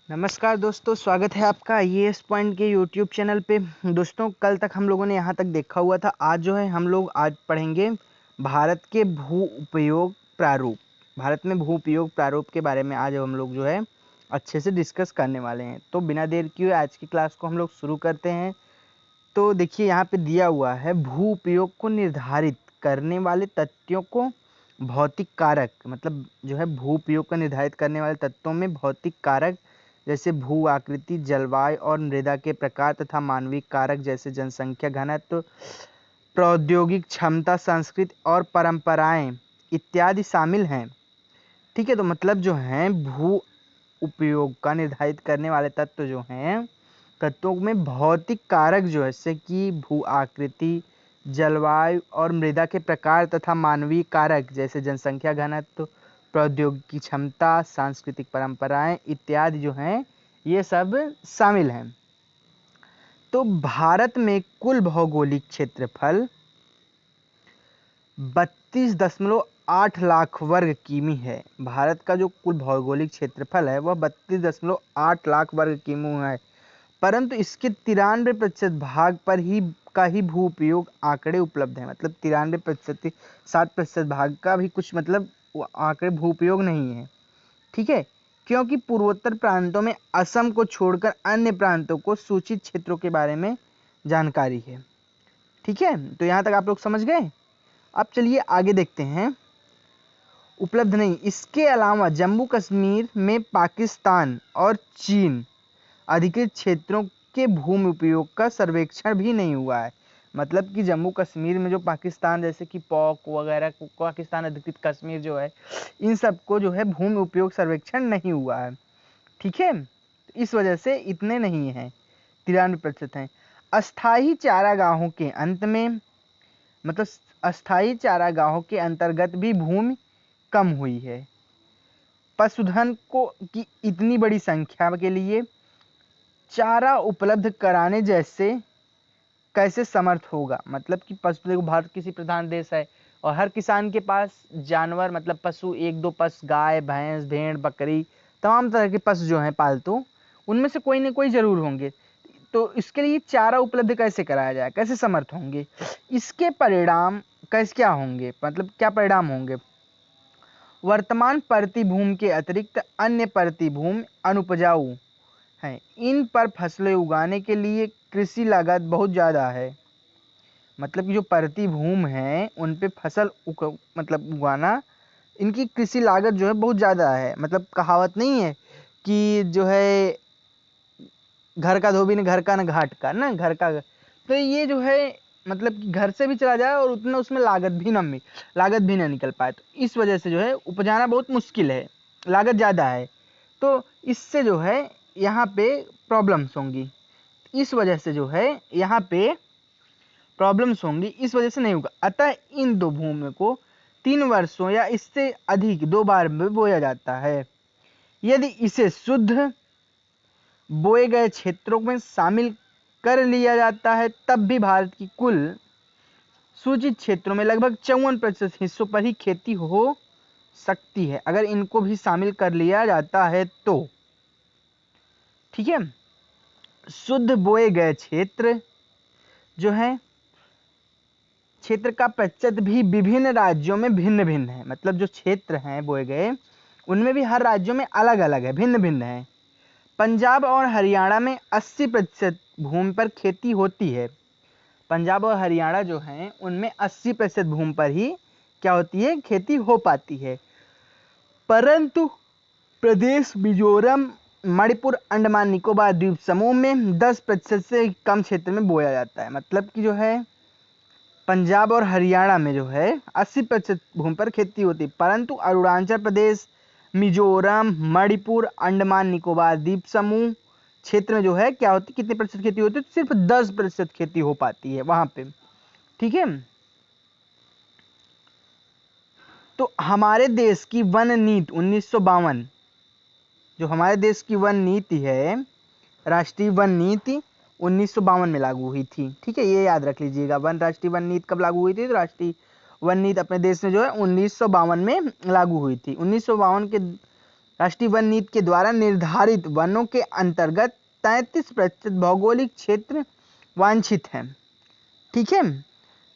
नमस्कार दोस्तों, स्वागत है आपका आईएएस पॉइंट के यूट्यूब चैनल पे। दोस्तों, कल तक हम लोगों ने यहाँ तक देखा हुआ था। आज जो है हम लोग आज पढ़ेंगे भारत के भू उपयोग प्रारूप। भारत में भू उपयोग प्रारूप के बारे में आज हम लोग जो है अच्छे से डिस्कस करने वाले हैं। तो बिना देर किए आज की क्लास को हम लोग शुरू करते हैं। तो देखिए, यहाँ पे दिया हुआ है भू उपयोग को निर्धारित करने वाले तथ्यों को भौतिक कारक, मतलब जो है भू उपयोग का निर्धारित करने वाले तत्वों में भौतिक कारक जैसे भू आकृति, जलवायु और मृदा के प्रकार तथा मानवीय कारक जैसे जनसंख्या घनत्व, प्रौद्योगिक क्षमता, संस्कृति और परंपराएं इत्यादि शामिल हैं। ठीक है, तो मतलब जो है भू उपयोग का निर्धारित करने वाले तत्व जो हैं, तत्वों में भौतिक कारक जो है जैसे कि भू आकृति, जलवायु और मृदा के प्रकार तथा मानवीय कारक जैसे जनसंख्या घनत्व, प्रौद्योगिकी क्षमता, सांस्कृतिक परंपराएं इत्यादि जो हैं ये सब शामिल हैं। तो भारत में कुल भौगोलिक क्षेत्रफल 32.8 लाख वर्ग किमी है। भारत का जो कुल भौगोलिक क्षेत्रफल है वह 32.8 लाख वर्ग किमी है, परंतु इसके 93% भाग पर ही भू उपयोग आंकड़े उपलब्ध हैं। मतलब 93%, 7% भाग का भी कुछ मतलब आंकड़े भू उपयोग नहीं है। ठीक है, क्योंकि पूर्वोत्तर प्रांतों में असम को छोड़कर अन्य प्रांतों को सूचित क्षेत्रों के बारे में जानकारी है। ठीक है, तो यहाँ तक आप लोग समझ गए। अब चलिए आगे देखते हैं। उपलब्ध नहीं, इसके अलावा जम्मू कश्मीर में पाकिस्तान और चीन अधिकृत क्षेत्रों के भूमि उपयोग का सर्वेक्षण भी नहीं हुआ है। मतलब कि जम्मू कश्मीर में जो पाकिस्तान जैसे कि पॉक वगैरह, पाकिस्तान अधिकृत कश्मीर जो है, इन सब को जो है भूमि उपयोग सर्वेक्षण नहीं हुआ है। ठीक है, इस वजह से इतने नहीं हैं, 93% हैं। अस्थायी चारागाहों के अंत में, मतलब अस्थायी चारागाहों के अंतर्गत भी भूमि कम हुई है। पशुधन को की इतनी बड़ी संख्या के लिए चारा उपलब्ध कराने जैसे कैसे समर्थ होगा। मतलब कि पशु, देखो भारत कृषि प्रधान देश है और हर किसान के पास जानवर, मतलब पशु, एक दो पशु, गाय, भैंस, भेड़, बकरी, तमाम तरह के पशु जो हैं पालतू, उनमें से कोई न कोई जरूर होंगे। तो इसके लिए चारा उपलब्ध कैसे कराया जाए, कैसे समर्थ होंगे, इसके परिणाम कैसे क्या होंगे, मतलब क्या परिणाम होंगे। वर्तमान परती भूमि के अतिरिक्त अन्य परती भूमि अनुपजाऊ हैं। इन पर फसलें उगाने के लिए कृषि लागत बहुत ज़्यादा है। मतलब कि जो परती भूमि है उन पे फसल मतलब उगाना, इनकी कृषि लागत जो है बहुत ज़्यादा है। मतलब कहावत नहीं है कि जो है घर का धोबी ने घर का न घाट का, ना घर का। तो ये जो है मतलब कि घर से भी चला जाए और उतना उसमें लागत भी ना निकल पाए, तो इस वजह से जो है उपजाना बहुत मुश्किल है, लागत ज़्यादा है। तो इससे जो है यहाँ पे प्रॉब्लम्स होंगी। इस वजह से जो है यहाँ पे प्रॉब्लम्स होंगी, इस वजह से नहीं होगा। अतः इन दो भूमि को 3 वर्षों या इससे अधिक 2 बार में बोया जाता है। यदि इसे शुद्ध बोए गए क्षेत्रों में शामिल कर लिया जाता है तब भी भारत की कुल सूचित क्षेत्रों में लगभग 54% हिस्सों पर ही खेती हो सकती है, अगर इनको भी शामिल कर लिया जाता है तो। ठीक है, शुद्ध बोए गए क्षेत्र जो है, क्षेत्र का प्रतिशत भी विभिन्न राज्यों में भिन्न भिन्न है। मतलब जो क्षेत्र हैं बोए गए उनमें भी हर राज्यों में अलग अलग है, भिन्न भिन्न है। पंजाब और हरियाणा में 80% भूमि पर खेती होती है। पंजाब और हरियाणा जो हैं उनमें 80% भूमि पर ही क्या होती है, खेती हो पाती है। परंतु प्रदेश मिजोरम, मणिपुर, अंडमान निकोबार द्वीप समूह में 10% से कम क्षेत्र में बोया जाता है। मतलब कि जो है पंजाब और हरियाणा में जो है 80% भूमि पर खेती होती है, परंतु अरुणाचल प्रदेश, मिजोरम, मणिपुर, अंडमान निकोबार द्वीप समूह क्षेत्र में जो है क्या होती, कितने प्रतिशत खेती होती है, तो सिर्फ 10% खेती हो पाती है वहां पे। ठीक है, तो हमारे देश की वन नीति 1952, जो हमारे देश की वन नीति है, राष्ट्रीय वन नीति 1952 में लागू हुई थी। ठीक है, ये याद रख लीजिएगा। राष्ट्रीय वन नीति कब लागू हुई थी, तो राष्ट्रीय वन नीति अपने देश में जो है 1952 में लागू हुई थी। 1952 के राष्ट्रीय वन नीति के द्वारा निर्धारित वनों के अंतर्गत 33% भौगोलिक क्षेत्र वांछित है। ठीक है,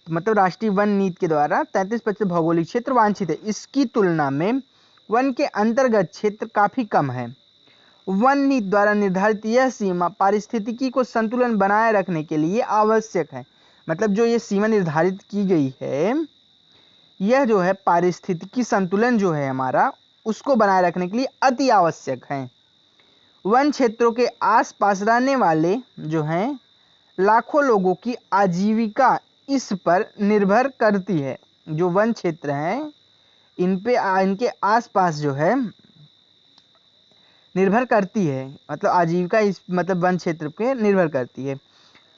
मतलब राष्ट्रीय वन नीति के द्वारा 33% भौगोलिक क्षेत्र वांछित है। इसकी तुलना में वन के अंतर्गत क्षेत्र काफी कम है। वन नीति द्वारा निर्धारित यह सीमा पारिस्थितिकी को संतुलन बनाए रखने के लिए आवश्यक है। मतलब जो ये सीमा निर्धारित की गई है, यह जो है पारिस्थितिकी संतुलन जो है हमारा, उसको बनाए रखने के लिए अति आवश्यक है। वन क्षेत्रों के आसपास रहने वाले जो हैं लाखों लोगों की आजीविका इस पर निर्भर करती है। जो वन क्षेत्र हैं इन पे इनके आसपास जो है निर्भर करती है, मतलब आजीविका इस मतलब वन क्षेत्र पे निर्भर करती है।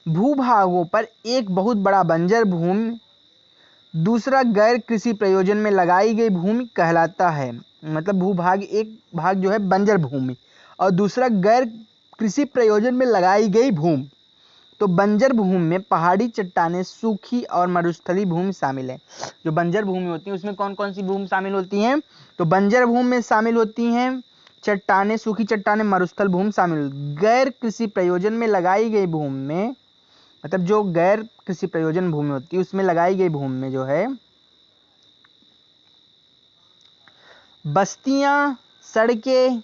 भूभागों पर एक बहुत बड़ा बंजर भूमि दूसरा गैर कृषि प्रयोजन में लगाई गई भूमि कहलाता है। मतलब भूभाग एक भाग जो है बंजर भूमि और दूसरा गैर कृषि प्रयोजन में लगाई गई भूमि। तो बंजर भूमि में पहाड़ी चट्टानें, सूखी और मरुस्थलीय भूमि शामिल है। जो बंजर भूमि होती है उसमें कौन कौन सी भूमि शामिल होती हैं? तो बंजर भूमि में शामिल होती हैं चट्टानें, सूखी चट्टानें, मरुस्थल भूमि शामिल। गैर कृषि प्रयोजन में लगाई गई भूमि में, मतलब जो गैर कृषि प्रयोजन भूमि होती है उसमें लगाई गई भूमि में जो है बस्तियां, सड़कें,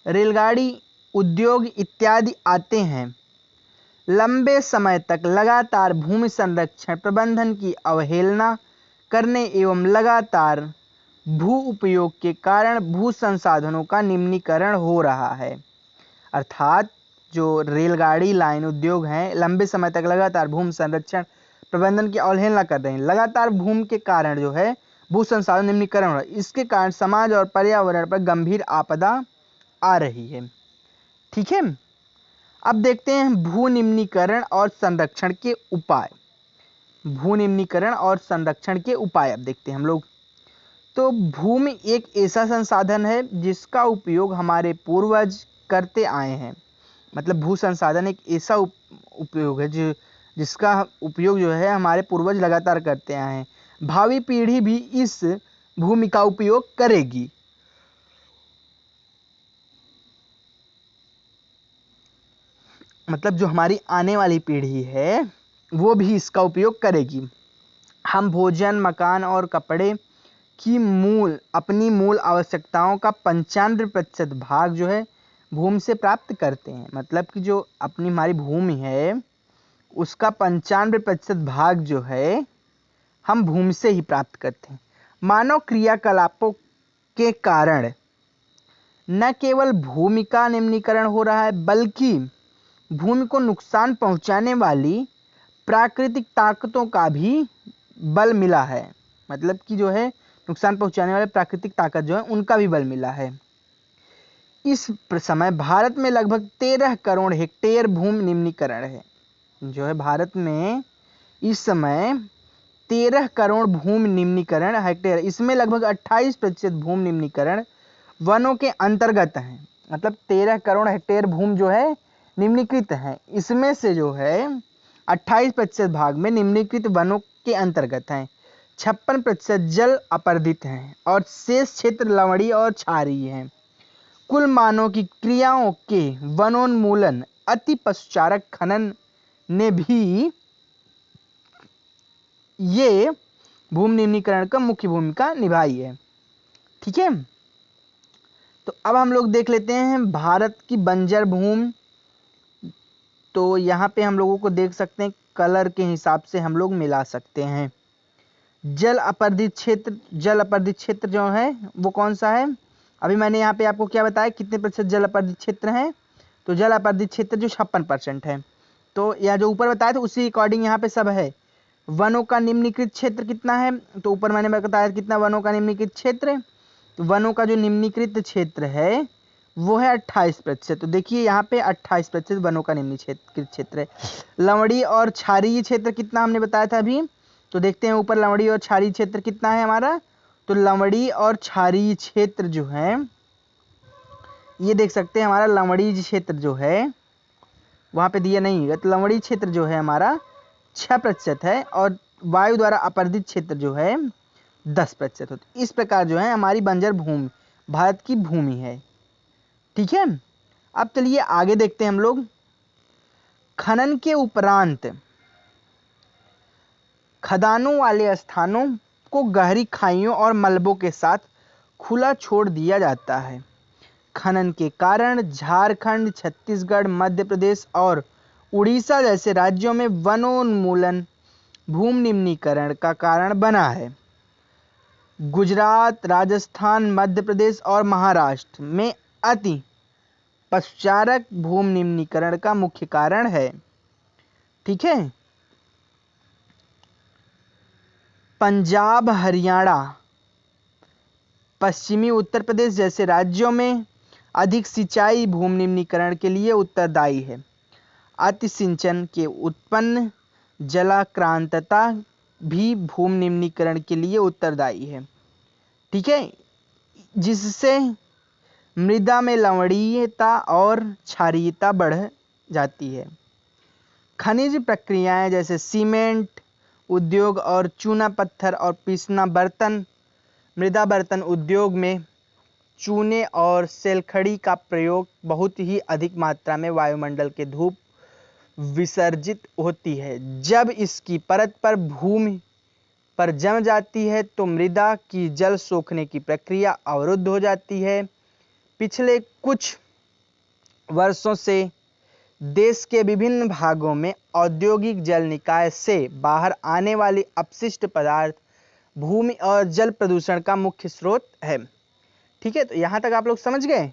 रेलगाड़ी, उद्योग इत्यादि आते हैं। लंबे समय तक लगातार भूमि संरक्षण प्रबंधन की अवहेलना करने एवं लगातार भू उपयोग के कारण भू संसाधनों का निम्नीकरण हो रहा है। अर्थात जो रेलगाड़ी, लाइन, उद्योग हैं, लंबे समय तक लगातार भूमि संरक्षण प्रबंधन की अवहेलना कर रहे हैं। लगातार भूमि के कारण जो है भू संसाधन निम्नीकरण हो रहा है। इसके कारण समाज और पर्यावरण पर गंभीर आपदा आ रही है। ठीक है, अब देखते हैं भू निम्नीकरण और संरक्षण के उपाय। भू निम्नीकरण और संरक्षण के उपाय अब देखते हैं हम लोग। तो भूमि एक ऐसा संसाधन है जिसका उपयोग हमारे पूर्वज करते आए हैं। मतलब भू संसाधन एक ऐसा उपयोग है जिसका उपयोग जो है हमारे पूर्वज लगातार करते आए हैं। भावी पीढ़ी भी इस भूमि का उपयोग करेगी। मतलब जो हमारी आने वाली पीढ़ी है वो भी इसका उपयोग करेगी। हम भोजन, मकान और कपड़े की अपनी मूल आवश्यकताओं का 95% भाग जो है भूमि से प्राप्त करते हैं। मतलब कि जो अपनी हमारी भूमि है उसका 95% भाग जो है हम भूमि से ही प्राप्त करते हैं। मानव क्रियाकलापों के कारण न केवल भूमि का निम्नीकरण हो रहा है बल्कि भूमि को नुकसान पहुंचाने वाली प्राकृतिक ताकतों का भी बल मिला है। मतलब कि जो है नुकसान पहुंचाने वाले प्राकृतिक ताकत जो है उनका भी बल मिला है। इस समय भारत में लगभग 13 करोड़ हेक्टेयर भूमि निम्नीकरण है। जो है भारत में इस समय 13 करोड़ भूमि निम्नीकरण हेक्टेयर, इसमें लगभग 28% भूमि निम्नीकरण वनों के अंतर्गत है। मतलब 13 करोड़ हेक्टेयर भूमि जो है निम्नीकृत है, इसमें से जो है 28% भाग में निम्नीकृत वनों के अंतर्गत हैं। 56% जल अपर्दित हैं और शेष क्षेत्र लवणी और क्षारीय हैं। कुल मानव की क्रियाओं के वनोन्मूलन, अति पशुचारक खनन ने भी ये भूमि निम्नीकरण का मुख्य भूमिका निभाई है। ठीक है, तो अब हम लोग देख लेते हैं भारत की बंजर भूमि। तो यहाँ पे हम लोगों को देख सकते हैं कलर के हिसाब से हम लोग मिला सकते हैं। जल अपर्दित क्षेत्र जो है वो कौन सा है? अभी मैंने यहाँ पे आपको क्या बताया, कितने प्रतिशत जल अपर्दित क्षेत्र है? तो जल अपर्दित क्षेत्र जो 56% है। तो यह जो ऊपर बताया था उसी अकॉर्डिंग यहाँ पे सब है। वनों का निम्नीकृत क्षेत्र कितना है? तो ऊपर मैंने बताया कितना वनों का निम्नीकृत क्षेत्र है। तो वनों का जो निम्नीकृत क्षेत्र है वो है 28%। तो देखिए यहाँ पे 28% वनों का निम्नीकृत क्षेत्र है। लवणी और क्षारीय क्षेत्र कितना हमने बताया था अभी? तो देखते हैं ऊपर लवणी और क्षारीय क्षेत्र कितना है हमारा। तो लवणी और क्षारीय क्षेत्र जो है ये देख सकते हैं, हमारा लवणी क्षेत्र जो है वहाँ पे दिया नहीं है। तो लवणी क्षेत्र जो है हमारा 6% है और वायु द्वारा अपर्दित क्षेत्र जो है 10% होती है। इस प्रकार जो है हमारी बंजर भूमि भारत की भूमि है। ठीक है, अब चलिए आगे देखते हैं हम लोग। खनन के उपरांत खदानों वाले स्थानों को गहरी खाइयों और मलबों के साथ खुला छोड़ दिया जाता है। खनन के कारण झारखंड, छत्तीसगढ़, मध्य प्रदेश और उड़ीसा जैसे राज्यों में वनोन्मूलन भूमि निम्नीकरण का कारण बना है। गुजरात, राजस्थान, मध्य प्रदेश और महाराष्ट्र में अति पश्चारक भूमि निम्नीकरण का मुख्य कारण है। ठीक है, पंजाब, हरियाणा, पश्चिमी उत्तर प्रदेश जैसे राज्यों में अधिक सिंचाई भूमि निम्नीकरण के लिए उत्तरदायी है। अति सिंचन के उत्पन्न जलाक्रांतता भी भूमि निम्नीकरण के लिए उत्तरदायी है। ठीक है, जिससे मृदा में लवणीयता और क्षारीयता बढ़ जाती है। खनिज प्रक्रियाएं जैसे सीमेंट उद्योग और चूना पत्थर और पीसना बर्तन मृदा बर्तन उद्योग में चूने और सेलखड़ी का प्रयोग बहुत ही अधिक मात्रा में वायुमंडल के धूप विसर्जित होती है। जब इसकी परत पर भूमि पर जम जाती है तो मृदा की जल सोखने की प्रक्रिया अवरुद्ध हो जाती है। पिछले कुछ वर्षों से देश के विभिन्न भागों में औद्योगिक जल निकाय से बाहर आने वाली अपशिष्ट पदार्थ भूमि और जल प्रदूषण का मुख्य स्रोत है। ठीक है, तो यहाँ तक आप लोग समझ गए।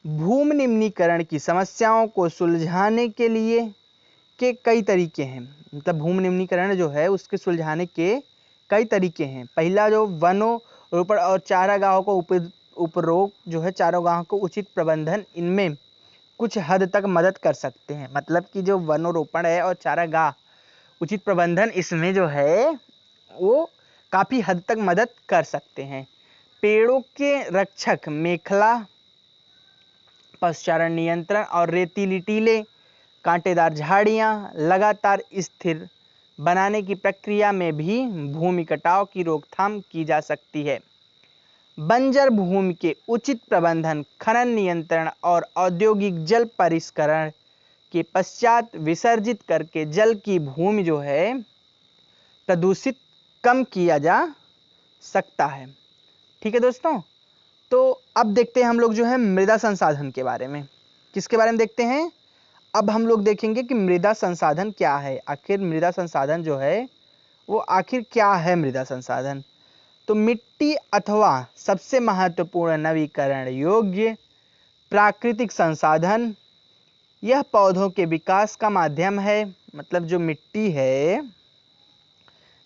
भूमि निम्नीकरण की समस्याओं को सुलझाने के लिए के कई तरीके हैं। मतलब भूमि निम्नीकरण जो है उसके सुलझाने के कई तरीके हैं। पहला जो वनोरोपण और चारागाहों को उपरोक्त जो है चारागाहों को उचित प्रबंधन इनमें कुछ हद तक मदद कर सकते हैं। मतलब कि जो वनोरोपण है और चारागाह उचित प्रबंधन इसमें जो है वो काफ़ी हद तक मदद कर सकते हैं। पेड़ों के रक्षक मेखला पशुचारण नियंत्रण और रेतीली टीले कांटेदार झाड़ियां लगातार स्थिर बनाने की प्रक्रिया में भी भूमि कटाव की रोकथाम की जा सकती है। बंजर भूमि के उचित प्रबंधन, खनन नियंत्रण और औद्योगिक जल परिष्करण के पश्चात विसर्जित करके जल की भूमि जो है प्रदूषित कम किया जा सकता है। ठीक है दोस्तों, तो अब देखते हैं हम लोग जो है मृदा संसाधन के बारे में। किसके बारे में देखते हैं? अब हम लोग देखेंगे कि मृदा संसाधन क्या है। आखिर मृदा संसाधन जो है वो आखिर क्या है मृदा संसाधन? तो मिट्टी अथवा सबसे महत्वपूर्ण नवीकरण योग्य प्राकृतिक संसाधन, यह पौधों के विकास का माध्यम है। मतलब जो मिट्टी है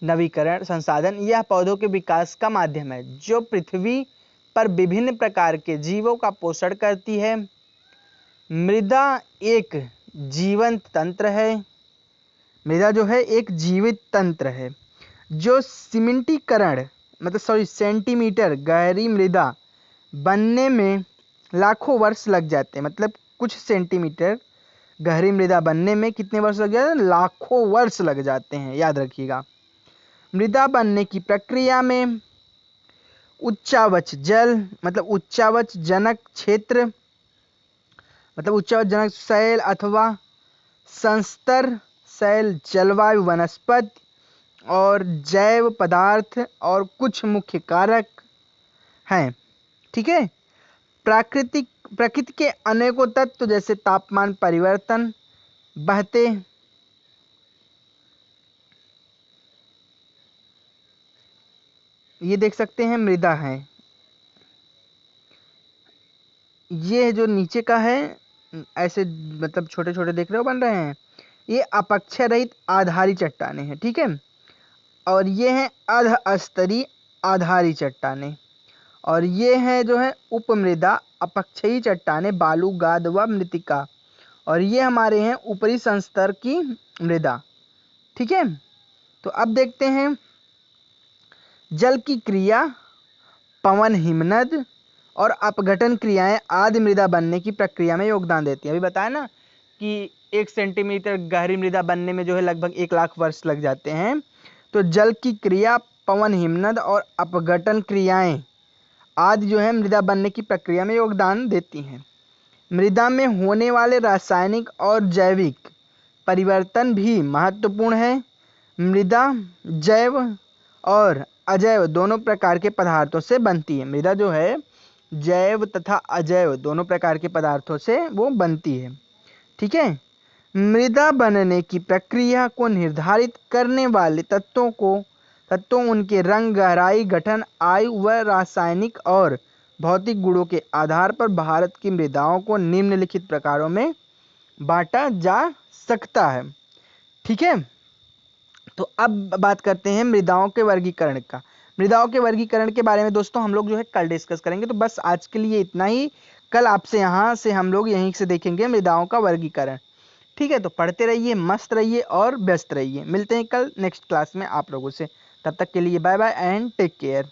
नवीकरण संसाधन, यह पौधों के विकास का माध्यम है जो पृथ्वी पर विभिन्न प्रकार के जीवों का पोषण करती है। मृदा एक जीवंत तंत्र है। मृदा जो है एक जीवित तंत्र है जो सेंटीमीटर गहरी मृदा बनने में लाखों वर्ष लग जाते हैं। मतलब कुछ सेंटीमीटर गहरी मृदा बनने में कितने वर्ष लग जाते हैं? लाखों वर्ष लग जाते हैं, याद रखिएगा। मृदा बनने की प्रक्रिया में उच्चावच जल मतलब उच्चावच जनक क्षेत्र मतलब उच्चावच जनक शैल अथवा संस्तर शैल, जलवायु, वनस्पति और जैव पदार्थ और कुछ मुख्य कारक हैं। ठीक है, प्रकृति के अनेकों तत्व जैसे तापमान परिवर्तन, बहते ये देख सकते हैं मृदा है। ये जो नीचे का है ऐसे मतलब छोटे छोटे देख रहे हो बन रहे हैं, ये अपक्षय रहित आधारी चट्टानें हैं। ठीक है, और ये हैं अर्ध स्तरीय आधारी चट्टानें, और ये है जो है उपमृदा अपक्षयी चट्टानें, बालू, गाद व मृत्तिका, और ये हमारे हैं ऊपरी संस्तर की मृदा। ठीक है, तो अब देखते हैं जल की क्रिया, पवन, हिमनद और अपघटन क्रियाएं आदि मृदा बनने की प्रक्रिया में योगदान देती हैं। अभी बताया ना कि 1 सेंटीमीटर गहरी मृदा बनने में जो है लगभग 1 लाख वर्ष लग जाते हैं। तो जल की क्रिया, पवन हिमनद और अपघटन क्रियाएं आदि जो है मृदा बनने की प्रक्रिया में योगदान देती हैं। मृदा में होने वाले रासायनिक और जैविक परिवर्तन भी महत्वपूर्ण है। मृदा जैव और अजैव दोनों प्रकार के पदार्थों से बनती है। मृदा जो है जैव तथा अजैव दोनों प्रकार के पदार्थों से वो बनती है। ठीक है। मृदा बनने की प्रक्रिया को निर्धारित करने वाले तत्वों उनके रंग, गहराई, गठन, आयु व रासायनिक और भौतिक गुणों के आधार पर भारत की मृदाओं को निम्नलिखित प्रकारों में बांटा जा सकता है। ठीक है। तो अब बात करते हैं मृदाओं के वर्गीकरण का। मृदाओं के वर्गीकरण के बारे में दोस्तों हम लोग जो है कल डिस्कस करेंगे। तो बस आज के लिए इतना ही। कल आपसे यहाँ से हम लोग यहीं से देखेंगे मृदाओं का वर्गीकरण। ठीक है। तो पढ़ते रहिए, मस्त रहिए और व्यस्त रहिए। मिलते हैं कल नेक्स्ट क्लास में आप लोगों से। तब तक के लिए bye bye and take care.